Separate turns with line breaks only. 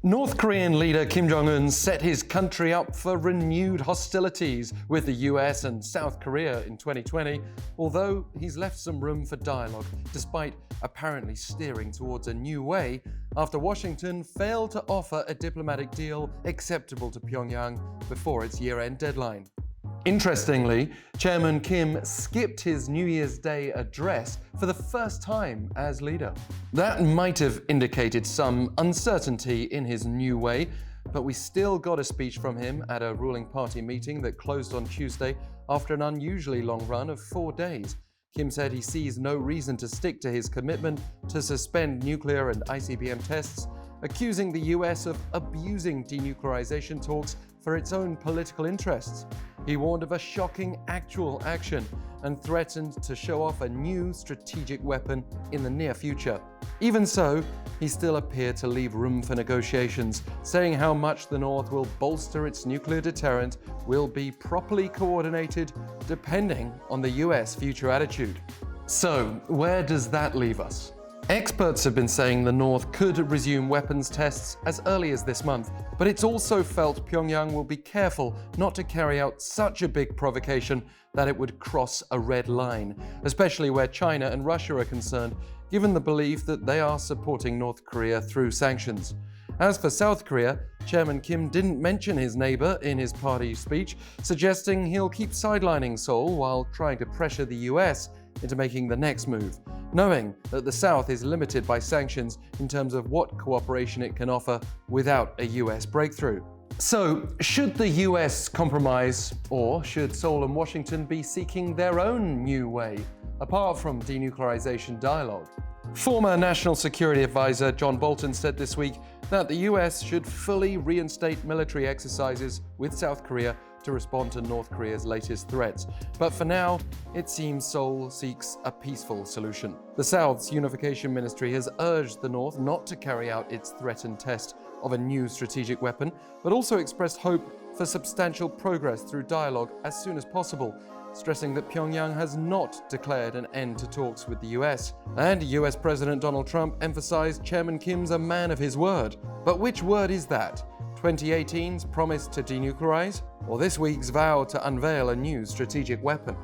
North Korean leader Kim Jong-un set his country up for renewed hostilities with the US and South Korea in 2020, although he's left some room for dialogue, despite apparently steering towards a new way after Washington failed to offer a diplomatic deal acceptable to Pyongyang before its year-end deadline. Interestingly, Chairman Kim skipped his New Year's Day address for the first time as leader. That might have indicated some uncertainty in his new way, but we still got a speech from him at a ruling party meeting that closed on Tuesday after an unusually long run of 4 days. Kim said he sees no reason to stick to his commitment to suspend nuclear and ICBM tests, accusing the US of abusing denuclearization talks for its own political interests. He warned of a shocking actual action and threatened to show off a new strategic weapon in the near future. Even so, he still appeared to leave room for negotiations, saying how much the North will bolster its nuclear deterrent will be properly coordinated depending on the US future attitude. So, where does that leave us? Experts have been saying the North could resume weapons tests as early as this month, but it's also felt Pyongyang will be careful not to carry out such a big provocation that it would cross a red line, especially where China and Russia are concerned, given the belief that they are supporting North Korea through sanctions. As for South Korea, Chairman Kim didn't mention his neighbor in his party speech, suggesting he'll keep sidelining Seoul while trying to pressure the US into making the next move, knowing that the South is limited by sanctions in terms of what cooperation it can offer without a US breakthrough. So, should the US compromise, or should Seoul and Washington be seeking their own new way, apart from denuclearization dialogue? Former National Security Advisor John Bolton said this week that the US should fully reinstate military exercises with South Korea to respond to North Korea's latest threats. But for now, it seems Seoul seeks a peaceful solution. The South's Unification Ministry has urged the North not to carry out its threatened test of a new strategic weapon, but also expressed hope for substantial progress through dialogue as soon as possible, stressing that Pyongyang has not declared an end to talks with the US. And US President Donald Trump emphasized Chairman Kim's a man of his word. But which word is that? 2018's promise to denuclearize, or this week's vow to unveil a new strategic weapon?